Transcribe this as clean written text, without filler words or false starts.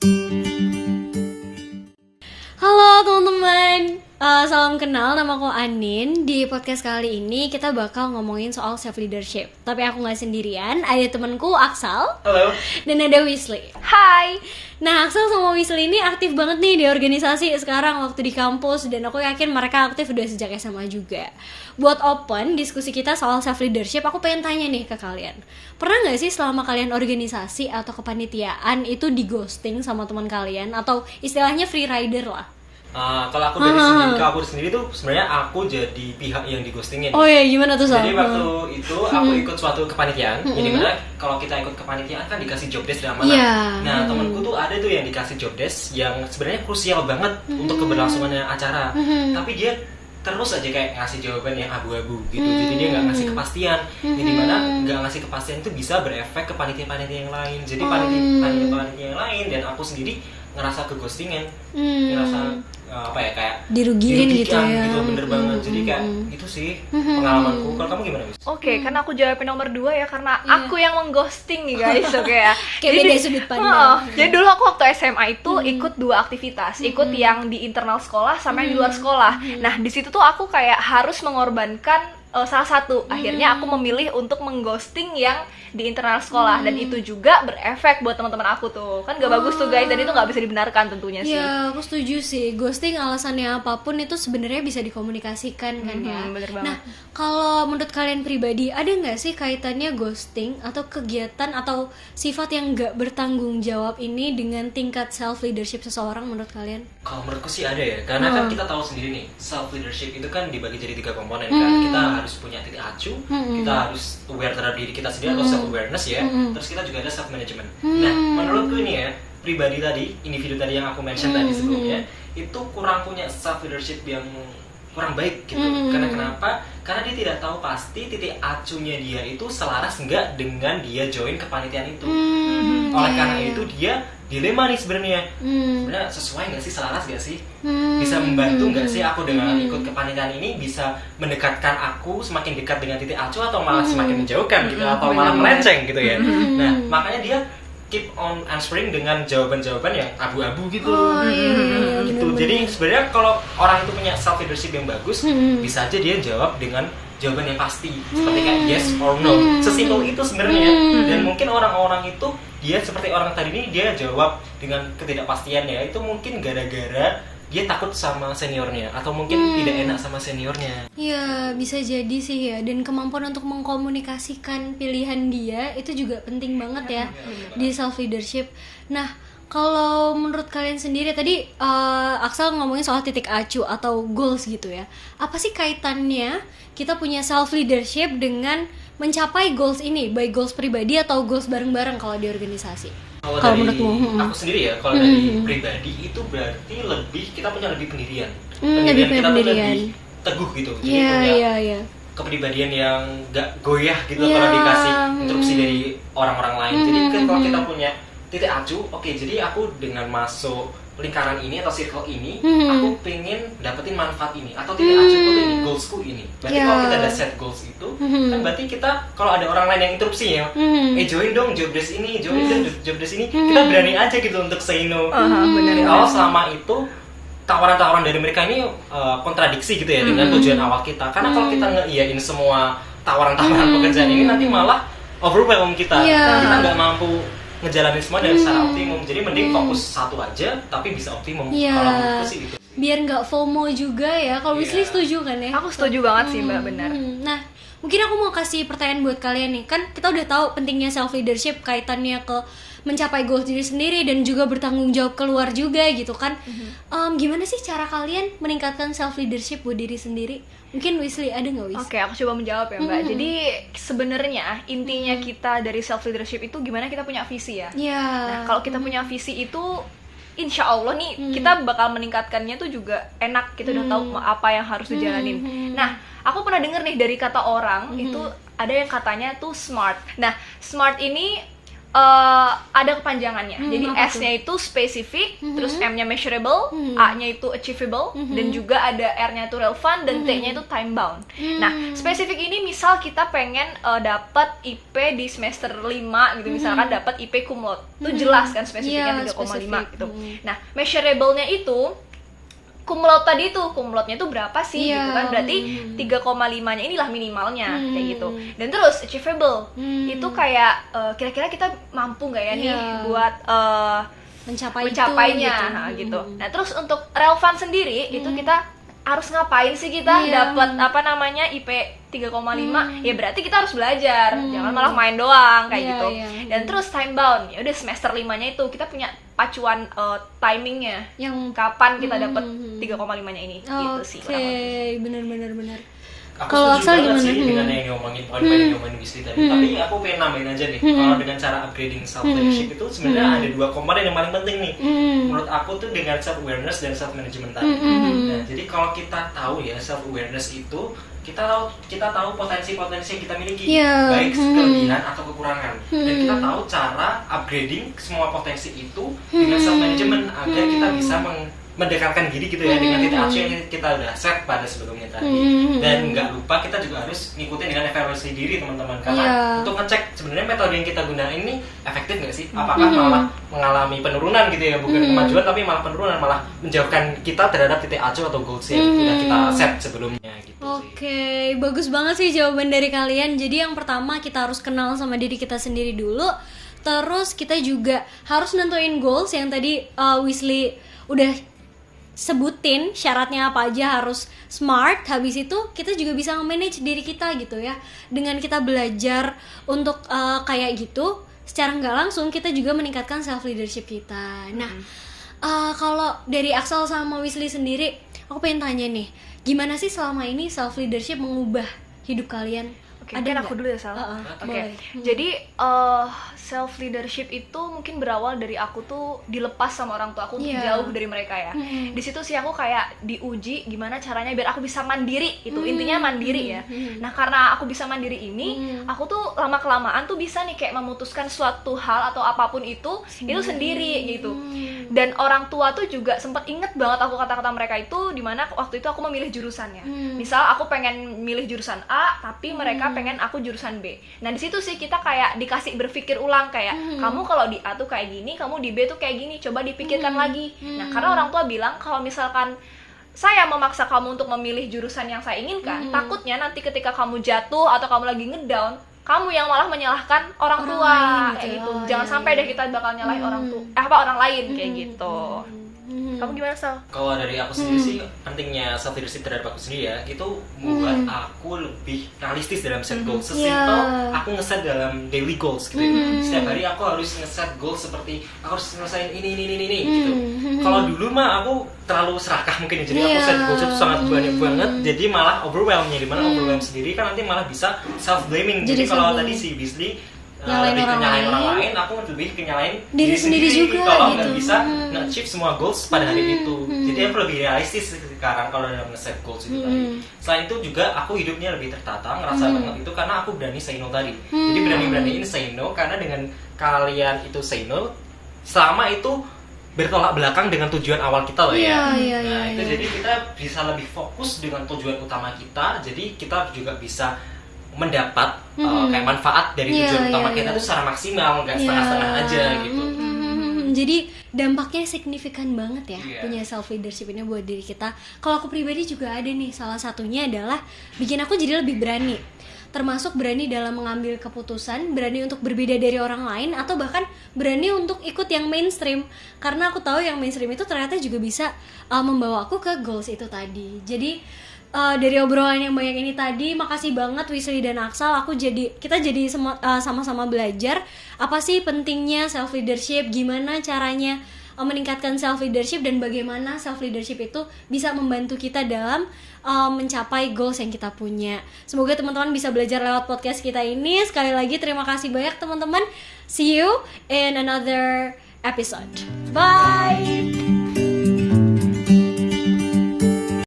Halo teman-teman, salam kenal, nama aku Anin. Di podcast kali ini kita bakal ngomongin soal self-leadership. Tapi aku gak sendirian, ada temanku Aksal. Halo. Dan ada Wesley. Hai. Nah, Aksal sama Wesley ini aktif banget nih di organisasi sekarang waktu di kampus. Dan aku yakin mereka aktif udah sejak SMA juga. Buat open diskusi kita soal self-leadership, aku pengen tanya nih ke kalian. Pernah gak sih selama kalian organisasi atau kepanitiaan itu di ghosting sama teman kalian? Atau istilahnya free rider lah? Kalau aku dari sendiri ke aku sendiri tuh sebenarnya aku jadi pihak yang digostingin. Oh iya, gimana tuh Sal? Jadi waktu itu aku ikut suatu kepanitiaan, yang dimana kalau kita ikut kepanitiaan kan dikasih job desk dan amanah. Yeah. Nah temanku tuh ada tuh yang dikasih job desk yang sebenarnya krusial banget untuk keberlangsungannya acara. Tapi dia terus aja kayak ngasih jawaban yang abu-abu gitu. Jadi dia nggak ngasih kepastian. Yang dimana nggak ngasih kepastian itu bisa berefek ke panitia-panitia yang lain. Jadi panitia-panitia yang lain dan aku sendiri ngerasa keghostingan, ngerasa kayak dirugiin gitu ya. Gitu, bener banget. Jadi kayak itu sih pengalamanku. Kalau kamu gimana, Miss? Oke, karena aku jawabin nomor 2 ya, karena aku yang mengghosting nih guys, oke ya. Kayak beda sudut pandang. Jadi dulu aku waktu SMA itu ikut 2 aktivitas, ikut yang di internal sekolah sama yang di luar sekolah. Nah, di situ tuh aku kayak harus mengorbankan salah satu. Akhirnya aku memilih untuk mengghosting yang di internal sekolah, dan itu juga berefek buat teman-teman aku tuh. Kan gak bagus tuh guys, dan itu gak bisa dibenarkan tentunya sih. Ya, aku setuju sih. Ghosting alasannya apapun itu sebenarnya bisa dikomunikasikan kan ya. Bener banget. Nah, kalau menurut kalian pribadi ada nggak sih kaitannya ghosting atau kegiatan atau sifat yang nggak bertanggung jawab ini dengan tingkat self leadership seseorang menurut kalian? Kalau menurutku sih ada ya, karena kan kita tahu sendiri nih, self leadership itu kan dibagi jadi 3 komponen kan. Kita harus punya titik acu, kita harus aware terhadap diri kita sendiri atau self awareness ya. Terus kita juga ada self management. Nah, menurutku ini ya, pribadi tadi, individu tadi yang aku mention tadi sebelumnya, itu kurang punya self leadership yang kurang baik gitu. Karena kenapa? Karena dia tidak tahu pasti titik acunya dia itu selaras enggak dengan dia join kepanitiaan itu. Oleh karena itu dia dilema nih sebenarnya. Sebenarnya sesuai nggak sih, selaras nggak sih? Bisa membantu nggak sih aku dengan ikut kepanitiaan ini, bisa mendekatkan aku semakin dekat dengan titik acu atau malah semakin menjauhkan gitu, atau malah melenceng gitu ya. Nah makanya dia keep on answering dengan jawaban-jawaban yang abu-abu gitu. Gitu. Jadi sebenarnya kalau orang itu punya self leadership yang bagus, bisa aja dia jawab dengan jawaban yang pasti, seperti kayak yes or no. Sesimpel itu sebenarnya. Dan mungkin orang-orang itu dia seperti orang tadi ini, dia jawab dengan ketidakpastiannya itu mungkin gara-gara dia takut sama seniornya atau mungkin tidak enak sama seniornya. Iya, bisa jadi sih ya. Dan kemampuan untuk mengkomunikasikan pilihan dia itu juga penting banget ya di self leadership. Nah, kalau menurut kalian sendiri tadi Aksal ngomongin soal titik acu atau goals gitu ya. Apa sih kaitannya kita punya self leadership dengan mencapai goals ini, baik goals pribadi atau goals bareng-bareng kalau di organisasi? Kalau dari aku sendiri ya, kalau dari pribadi itu berarti kita punya lebih pendirian. Kita tuh lebih teguh gitu. Jadi punya kepribadian yang gak goyah gitu kalau dikasih instruksi dari orang-orang lain. Jadi kan kalau kita punya titik acu, oke, jadi aku dengan masuk lingkaran ini atau circle ini, aku pengen dapetin manfaat ini atau titik acuku tuh ini, goalsku ini. Berarti kalau kita ada set goals itu, kan berarti kita kalau ada orang lain yang interupsi ya, join dong job desk ini, join dong job desk ini, kita berani aja gitu untuk say no. Kalau selama itu tawaran-tawaran dari mereka ini kontradiksi gitu ya dengan tujuan awal kita. Karena kalau kita ngeiyain semua tawaran-tawaran pekerjaan ini, nanti malah overwhelm kita. Kita nggak mampu ngejalanin semua dari secara optimum. Jadi mending fokus satu aja tapi bisa optimum. Kalau menurutku sih gitu. Biar nggak FOMO juga ya. Kalau Wesley setuju kan ya? Aku setuju banget sih Mbak, benar. Nah, mungkin aku mau kasih pertanyaan buat kalian nih. Kan kita udah tahu pentingnya self leadership, kaitannya ke mencapai goals diri sendiri dan juga bertanggung jawab keluar juga gitu kan. Gimana sih cara kalian meningkatkan self leadership buat diri sendiri? Mungkin Wesley ada nggak, Wis? Oke, aku coba menjawab ya Mbak. Jadi sebenarnya intinya kita dari self leadership itu gimana kita punya visi ya. Nah, kalau kita punya visi itu insya Allah nih kita bakal meningkatkannya tuh juga enak. Kita udah tahu apa yang harus dijalanin. Nah, aku pernah denger nih dari kata orang itu ada yang katanya tuh smart. Nah, smart ini ada kepanjangannya. Jadi S-nya itu specific, terus M-nya measurable, A-nya itu achievable, dan juga ada R-nya itu relevant, dan T-nya itu time bound. Nah, spesifik ini misal kita pengen dapat IP di semester 5 gitu, misalkan dapat IP cum laude. Itu jelas kan spesifiknya 3,5 gitu. Nah, measurable-nya itu cum laude tadi tuh, cum laude-nya tuh berapa sih gitu kan, berarti 3,5-nya inilah minimalnya kayak gitu. Dan terus achievable itu kayak kira-kira kita mampu nggak ya nih buat mencapainya gitu. Nah terus untuk relevan sendiri itu kita harus ngapain sih kita dapat IP 3,5 ya berarti kita harus belajar, jangan malah main doang kayak gitu. Dan terus time bound, ya udah semester 5-nya itu kita punya pacuan timingnya yang kapan kita dapat 3,5-nya ini gitu sih. Oke, benar. Aku setuju banget sih dengan yang ngomongin ngomongin Wisli tadi. Tapi aku pengen nambahin aja nih, kalau dengan cara upgrading self leadership itu sebenarnya ada 2 komponen yang paling penting nih. Menurut aku tuh dengan self awareness dan self management tadi. Nah, jadi kalau kita tahu ya self awareness itu kita tahu potensi-potensi yang kita miliki, baik kelebihan atau kekurangan, dan kita tahu cara upgrading semua potensi itu dengan self management agar kita bisa mendekatkan diri gitu ya dengan titik acuh yang kita udah set pada sebelumnya tadi. Dan nggak lupa kita juga harus ngikutin dengan evaluasi diri teman-teman, karena untuk ngecek sebenarnya metode yang kita gunain ini efektif nggak sih, apakah malah mengalami penurunan gitu ya, bukan kemajuan tapi malah penurunan, malah menjauhkan kita terhadap titik acuh atau goals yang sudah kita set sebelumnya gitu. Oke, bagus banget sih jawaban dari kalian. Jadi yang pertama kita harus kenal sama diri kita sendiri dulu. Terus kita juga harus nentuin goals yang tadi Wisli udah sebutin syaratnya apa aja, harus smart. Habis itu kita juga bisa manage diri kita gitu ya, dengan kita belajar untuk kayak gitu secara nggak langsung kita juga meningkatkan self leadership kita. Nah kalau dari Axel sama Wisli sendiri, aku pengen tanya nih, gimana sih selama ini self leadership mengubah hidup kalian? Ada aku dulu ya Sal. Oke. Jadi self leadership itu mungkin berawal dari aku tuh dilepas sama orang tua aku untuk jauh dari mereka ya. Di situ sih aku kayak diuji gimana caranya biar aku bisa mandiri. Itu intinya mandiri ya. Nah karena aku bisa mandiri ini, aku tuh lama kelamaan tuh bisa nih kayak memutuskan suatu hal atau apapun itu sendiri gitu. Dan orang tua tuh juga sempat inget banget aku kata-kata mereka itu, dimana waktu itu aku memilih jurusannya. Misal aku pengen milih jurusan A, tapi mereka pengen aku jurusan B. Nah di situ sih kita kayak dikasih berpikir ulang kayak kamu kalau di A tuh kayak gini, kamu di B tuh kayak gini, coba dipikirkan lagi. Nah karena orang tua bilang kalau misalkan saya memaksa kamu untuk memilih jurusan yang saya inginkan, takutnya nanti ketika kamu jatuh atau kamu lagi ngedown, kamu yang malah menyalahkan orang tua kayak gitu. Jangan sampai deh kita bakal nyalahin orang lain kayak gitu. Kamu gimana Sal? Kalau dari aku sendiri sih, pentingnya self leadership terhadap aku sendiri ya, itu membuat aku lebih realistis dalam set goals. Sesimpel aku ngeset dalam daily goals gitu. Setiap hari aku harus ngeset goals seperti aku harus ngelesain ini gitu. Kalau dulu mah aku terlalu serakah mungkin, jadi aku set goals itu sangat banyak banget, jadi malah overwhelm. Jadi mana overwhelm sendiri kan nanti malah bisa self blaming. Jadi kalau tadi si Wisli lebih kenyalain orang lain, aku lebih kenyalain diri sendiri juga kalau nggak bisa nge-achieve semua goals pada hari itu. Jadi aku lebih realistis sekarang kalau dalam nge-set goals itu tadi. Selain itu juga aku hidupnya lebih tertata, ngerasa banget itu karena aku berani say no tadi. Jadi berani-beraniin say no, karena dengan kalian itu say no, selama itu bertolak belakang dengan tujuan awal kita loh ya. Itu jadi kita bisa lebih fokus dengan tujuan utama kita. Jadi kita juga bisa mendapat kayak manfaat dari tujuan utama kita itu secara maksimal, nggak setengah-setengah aja gitu. Jadi dampaknya signifikan banget ya punya self leadership ini buat diri kita. Kalau aku pribadi juga ada nih, salah satunya adalah bikin aku jadi lebih berani, termasuk berani dalam mengambil keputusan, berani untuk berbeda dari orang lain, atau bahkan berani untuk ikut yang mainstream, karena aku tahu yang mainstream itu ternyata juga bisa membawa aku ke goals itu tadi. Jadi dari obrolan yang banyak ini tadi, makasih banget Wisli dan Axel. Kita jadi sama-sama belajar apa sih pentingnya self leadership, gimana caranya meningkatkan self leadership, dan bagaimana self leadership itu bisa membantu kita dalam mencapai goals yang kita punya. Semoga teman-teman bisa belajar lewat podcast kita ini. Sekali lagi terima kasih banyak teman-teman. See you in another episode. Bye.